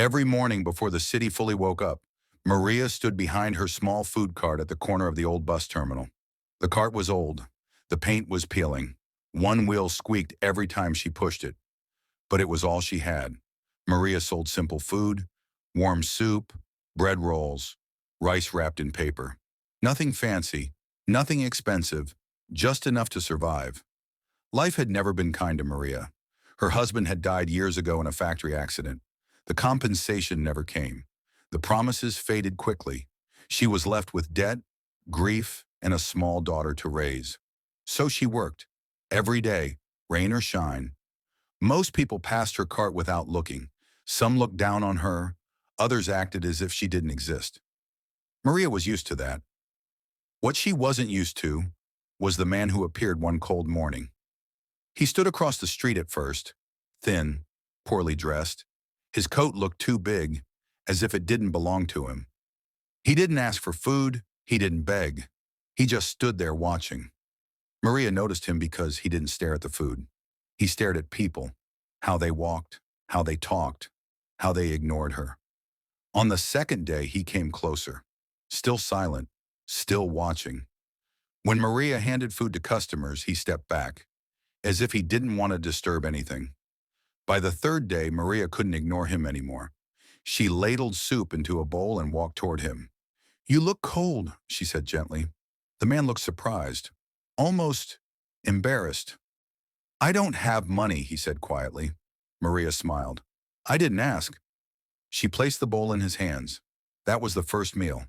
Every morning before the city fully woke up, Maria stood behind her small food cart at the corner of the old bus terminal. The cart was old. The paint was peeling. One wheel squeaked every time she pushed it, but it was all she had. Maria sold simple food, warm soup, bread rolls, rice wrapped in paper. Nothing fancy, nothing expensive, just enough to survive. Life had never been kind to Maria. Her husband had died years ago in a factory accident. The compensation never came. The promises faded quickly. She was left with debt, grief, and a small daughter to raise. So she worked, every day, rain or shine. Most people passed her cart without looking. Some looked down on her, others acted as if she didn't exist. Maria was used to that. What she wasn't used to was the man who appeared one cold morning. He stood across the street at first, thin, poorly dressed. His coat looked too big, as if it didn't belong to him. He didn't ask for food, he didn't beg. He just stood there watching. Maria noticed him because he didn't stare at the food. He stared at people, how they walked, how they talked, how they ignored her. On the second day, he came closer, still silent, still watching. When Maria handed food to customers, he stepped back, as if he didn't want to disturb anything. By the third day, Maria couldn't ignore him anymore. She ladled soup into a bowl and walked toward him. "You look cold," she said gently. The man looked surprised, almost embarrassed. "I don't have money," he said quietly. Maria smiled. "I didn't ask." She placed the bowl in his hands. That was the first meal.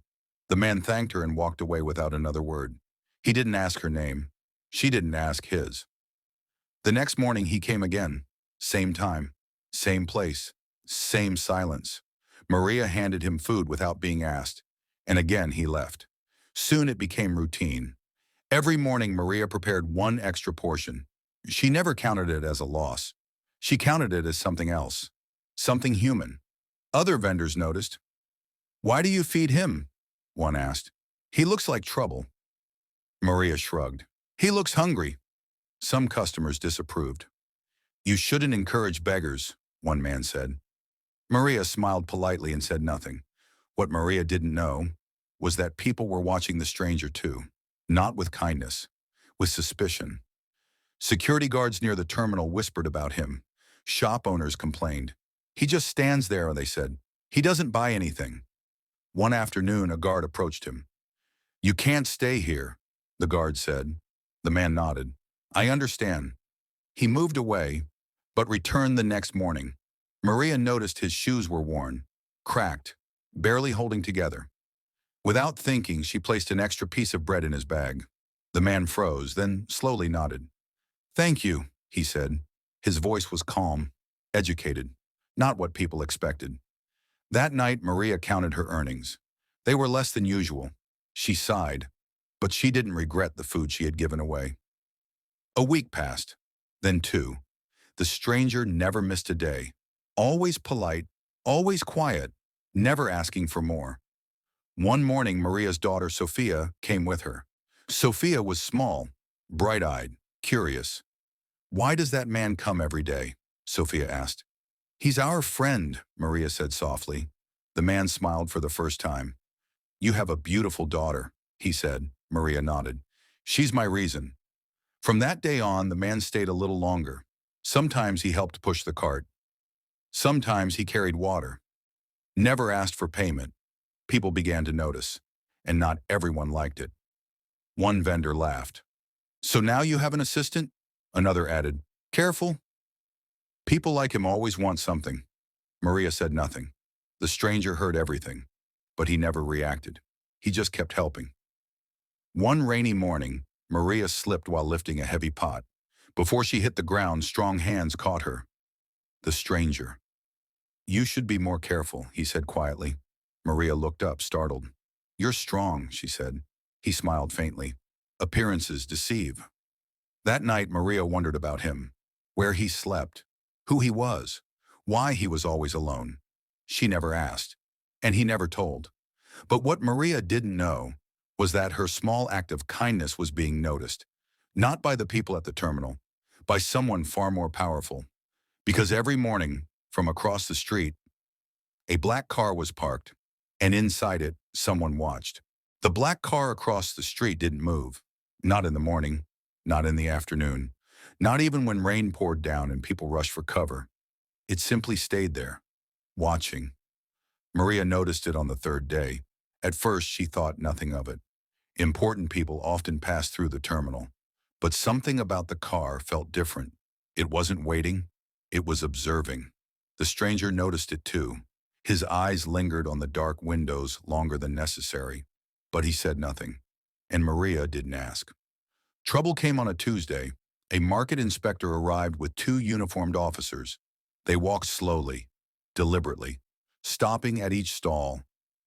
The man thanked her and walked away without another word. He didn't ask her name. She didn't ask his. The next morning he came again. Same time, same place, same silence. Maria handed him food without being asked, and again he left. Soon it became routine. Every morning Maria prepared one extra portion. She never counted it as a loss. She counted it as something else, something human. Other vendors noticed. "Why do you feed him?" one asked. "He looks like trouble." Maria shrugged. "He looks hungry." Some customers disapproved. "You shouldn't encourage beggars," one man said. Maria smiled politely and said nothing. What Maria didn't know was that people were watching the stranger too, not with kindness, with suspicion. Security guards near the terminal whispered about him. Shop owners complained. "He just stands there," they said. "He doesn't buy anything." One afternoon, a guard approached him. "You can't stay here," the guard said. The man nodded. "I understand." He moved away, but returned the next morning. Maria noticed his shoes were worn, cracked, barely holding together. Without thinking, she placed an extra piece of bread in his bag. The man froze, then slowly nodded. "Thank you," he said. His voice was calm, educated, not what people expected. That night, Maria counted her earnings. They were less than usual. She sighed, but she didn't regret the food she had given away. A week passed, then two. The stranger never missed a day. Always polite, always quiet, never asking for more. One morning, Maria's daughter, Sophia, came with her. Sophia was small, bright-eyed, curious. "Why does that man come every day?" Sophia asked. "He's our friend," Maria said softly. The man smiled for the first time. "You have a beautiful daughter," he said. Maria nodded. "She's my reason." From that day on, the man stayed a little longer. Sometimes he helped push the cart. Sometimes he carried water. Never asked for payment. People began to notice, and not everyone liked it. One vendor laughed. "So now you have an assistant?" Another added, "Careful." People like him always want something. Maria said nothing. The stranger heard everything, but he never reacted. He just kept helping. One rainy morning, Maria slipped while lifting a heavy pot. Before she hit the ground, strong hands caught her. The stranger. "You should be more careful," he said quietly. Maria looked up, startled. "You're strong," she said. He smiled faintly. "Appearances deceive." That night, Maria wondered about him, where he slept, who he was, why he was always alone. She never asked, and he never told. But what Maria didn't know was that her small act of kindness was being noticed, not by the people at the terminal, by someone far more powerful. Because every morning, from across the street, A black car was parked, and inside it, someone watched. The black car across the street didn't move. Not in the morning, not in the afternoon, not even when rain poured down and people rushed for cover. It simply stayed there, watching. Maria noticed it on the third day. At first, she thought nothing of it. Important people often passed through the terminal. But something about the car felt different. It wasn't waiting, it was observing. The stranger noticed it too. His eyes lingered on the dark windows longer than necessary, but he said nothing. And Maria didn't ask. Trouble came on a Tuesday. A market inspector arrived with two uniformed officers. They walked slowly, deliberately, stopping at each stall,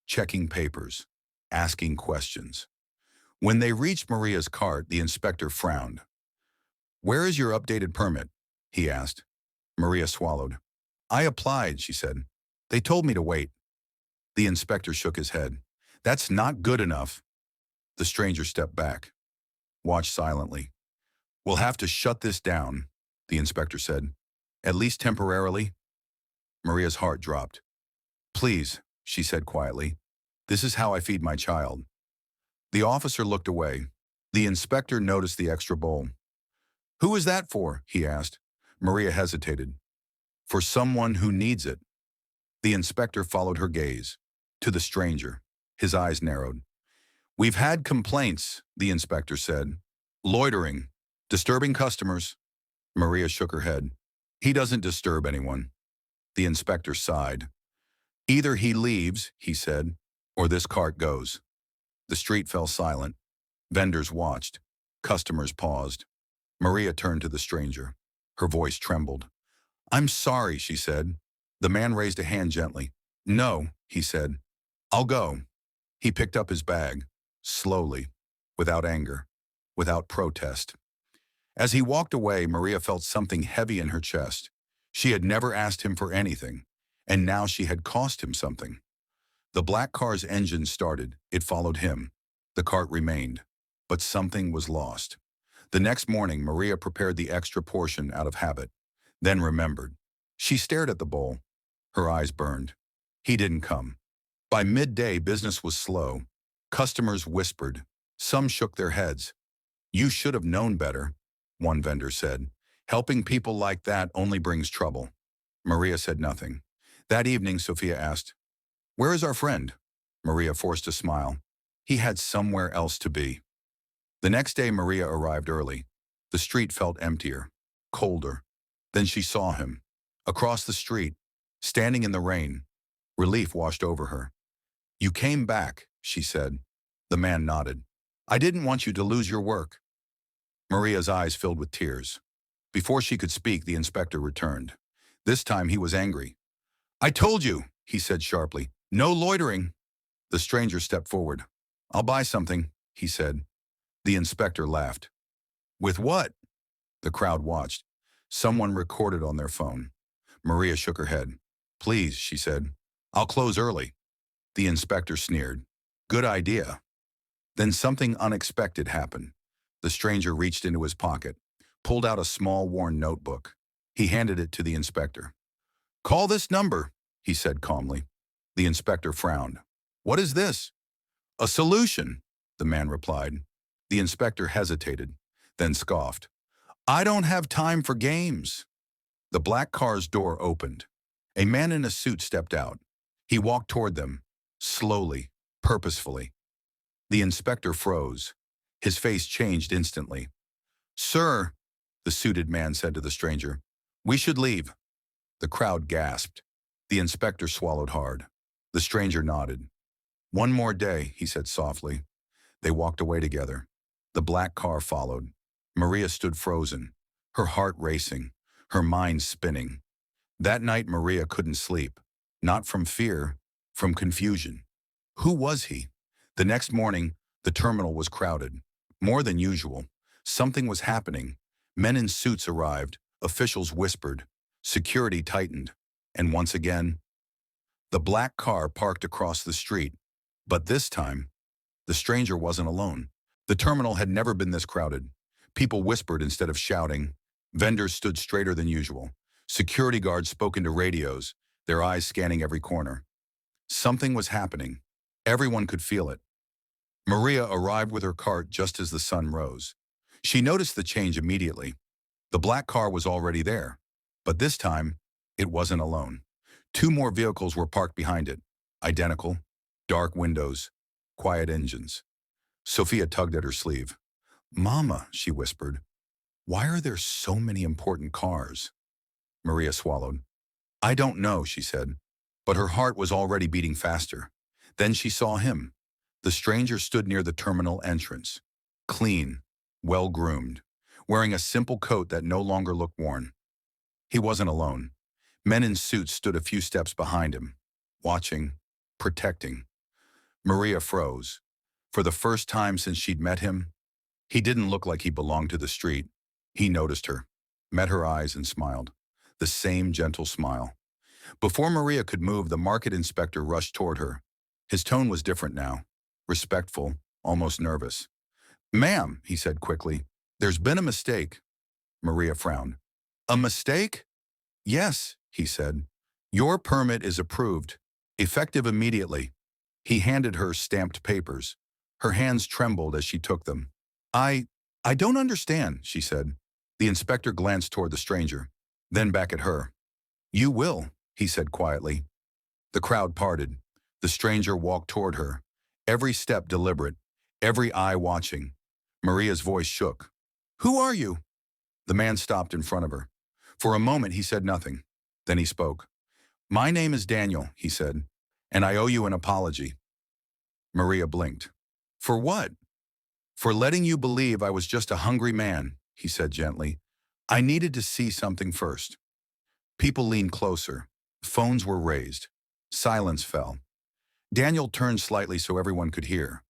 checking papers, asking questions. When they reached Maria's cart, the inspector frowned. "Where is your updated permit?" he asked. Maria swallowed. "I applied," she said. "They told me to wait." The inspector shook his head. "That's not good enough." The stranger stepped back, watched silently. "We'll have to shut this down," the inspector said. "At least temporarily." Maria's heart dropped. "Please," she said quietly. "This is how I feed my child." The officer looked away. The inspector noticed the extra bowl. "Who is that for?" he asked. Maria hesitated. "For someone who needs it." The inspector followed her gaze. To the stranger. His eyes narrowed. "We've had complaints," the inspector said. "Loitering. Disturbing customers." Maria shook her head. "He doesn't disturb anyone." The inspector sighed. "Either he leaves," he said, "or this cart goes." The street fell silent. Vendors watched. Customers paused. Maria turned to the stranger. Her voice trembled. "I'm sorry," she said. The man raised a hand gently. "No," he said. "I'll go." He picked up his bag, slowly, without anger, without protest. As he walked away, Maria felt something heavy in her chest. She had never asked him for anything, and now she had cost him something. The black car's engine started. It followed him. The cart remained. But something was lost. The next morning, Maria prepared the extra portion out of habit, then remembered. She stared at the bowl. Her eyes burned. He didn't come. By midday, business was slow. Customers whispered. Some shook their heads. "You should have known better," one vendor said. "Helping people like that only brings trouble." Maria said nothing. That evening, Sophia asked, "Where is our friend?" Maria forced a smile. He had somewhere else to be. The next day, Maria arrived early. The street felt emptier, colder. Then she saw him, across the street, standing in the rain. Relief washed over her. "You came back," she said. The man nodded. "I didn't want you to lose your work." Maria's eyes filled with tears. Before she could speak, the inspector returned. This time he was angry. "I told you," he said sharply. "No loitering." The stranger stepped forward. "I'll buy something," he said. The inspector laughed. "With what?" The crowd watched. Someone recorded on their phone. Maria shook her head. "Please," she said. "I'll close early." The inspector sneered. "Good idea." Then something unexpected happened. The stranger reached into his pocket, pulled out a small worn notebook. He handed it to the inspector. "Call this number," he said calmly. The inspector frowned. "What is this?" "A solution," the man replied. The inspector hesitated, then scoffed. "I don't have time for games." The black car's door opened. A man in a suit stepped out. He walked toward them, slowly, purposefully. The inspector froze. His face changed instantly. "Sir," the suited man said to the stranger, "we should leave." The crowd gasped. The inspector swallowed hard. The stranger nodded. "One more day," he said softly. They walked away together. The black car followed. Maria stood frozen, her heart racing, her mind spinning. That night Maria couldn't sleep, not from fear, from confusion. Who was he? The next morning, the terminal was crowded. More than usual. Something was happening. Men in suits arrived. Officials whispered. Security tightened. And once again, the black car parked across the street. But this time, the stranger wasn't alone. The terminal had never been this crowded. People whispered instead of shouting. Vendors stood straighter than usual. Security guards spoke into radios, their eyes scanning every corner. Something was happening. Everyone could feel it. Maria arrived with her cart just as the sun rose. She noticed the change immediately. The black car was already there. But this time, it wasn't alone. Two more vehicles were parked behind it. Identical, dark windows, quiet engines. Sophia tugged at her sleeve. "Mama," she whispered, "why are there so many important cars?" Maria swallowed. "I don't know," she said, but her heart was already beating faster. Then she saw him. The stranger stood near the terminal entrance. Clean, well-groomed, wearing a simple coat that no longer looked worn. He wasn't alone. Men in suits stood a few steps behind him, watching, protecting. Maria froze. For the first time since she'd met him, he didn't look like he belonged to the street. He noticed her, met her eyes and smiled. The same gentle smile. Before Maria could move, the market inspector rushed toward her. His tone was different now, respectful, almost nervous. "Ma'am," he said quickly, "there's been a mistake." Maria frowned. "A mistake?" "Yes," he said. "Your permit is approved, effective immediately." He handed her stamped papers. Her hands trembled as she took them. I I don't understand," she said. The inspector glanced toward the stranger, then back at her. "You will," he said quietly. The crowd parted. The stranger walked toward her, every step deliberate, every eye watching. Maria's voice shook. "Who are you?" The man stopped in front of her. For a moment he said nothing. Then he spoke. "My name is Daniel," he said, "and I owe you an apology." Maria blinked. "For what?" "For letting you believe I was just a hungry man," he said gently. "I needed to see something first." People leaned closer. Phones were raised. Silence fell. Daniel turned slightly so everyone could hear.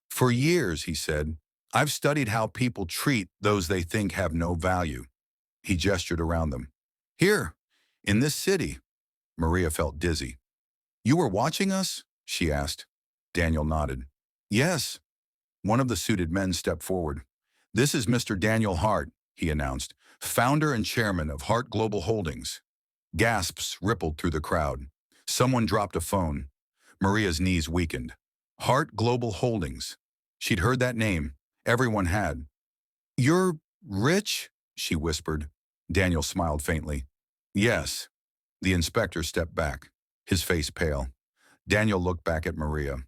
"For years," he said, "I've studied how people treat those they think have no value." He gestured around them. "Here, in this city." Maria felt dizzy. "You were watching us?" she asked. Daniel nodded. "Yes." One of the suited men stepped forward. "This is Mr. Daniel Hart," he announced, "founder and chairman of Hart Global Holdings." Gasps rippled through the crowd. Someone dropped a phone. Maria's knees weakened. Hart Global Holdings. She'd heard that name. Everyone had. "You're rich?" she whispered. Daniel smiled faintly. "Yes." The inspector stepped back, his face pale. Daniel looked back at Maria.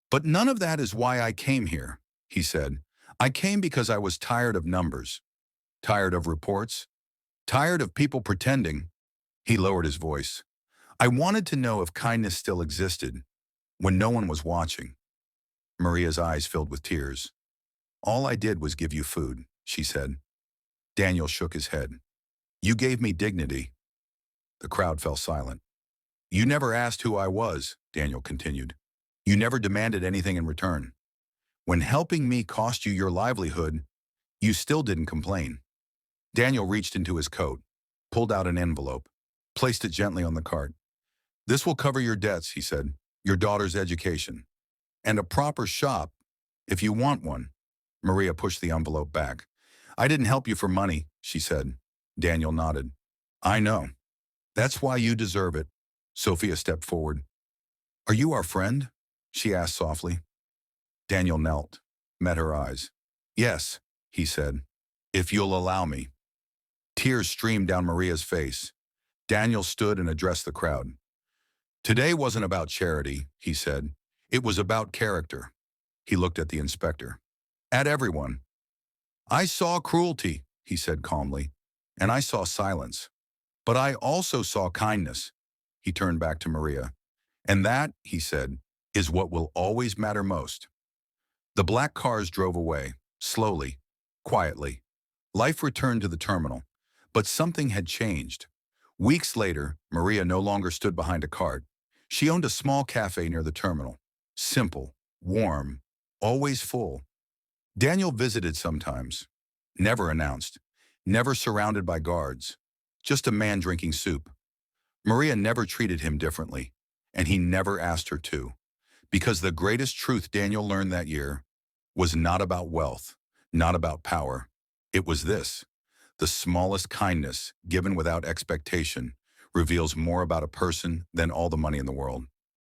"But none of that is why I came here," he said. "I came because I was tired of numbers, tired of reports, tired of people pretending." He lowered his voice. "I wanted to know if kindness still existed, when no one was watching." Maria's eyes filled with tears. "All I did was give you food," she said. Daniel shook his head. "You gave me dignity." The crowd fell silent. "You never asked who I was," Daniel continued. "You never demanded anything in return. When helping me cost you your livelihood, you still didn't complain." Daniel reached into his coat, pulled out an envelope, placed it gently on the cart. "This will cover your debts," he said, "your daughter's education, and a proper shop, if you want one." Maria pushed the envelope back. "I didn't help you for money," she said. Daniel nodded. "I know. That's why you deserve it." Sophia stepped forward. "Are you our friend?" she asked softly. Daniel knelt, met her eyes. "Yes," he said, "if you'll allow me." Tears streamed down Maria's face. Daniel stood and addressed the crowd. "Today wasn't about charity," he said. "It was about character." He looked at the inspector. "At everyone." "I saw cruelty," he said calmly, "and I saw silence. But I also saw kindness." He turned back to Maria. "And that," he said, "is what will always matter most." The black cars drove away, slowly, quietly. Life returned to the terminal, but something had changed. Weeks later, Maria no longer stood behind a cart. She owned a small cafe near the terminal. Simple, warm, always full. Daniel visited sometimes, never announced, never surrounded by guards, just a man drinking soup. Maria never treated him differently, and he never asked her to, because the greatest truth Daniel learned that year was not about wealth, not about power. It was this: the smallest kindness, given without expectation, reveals more about a person than all the money in the world.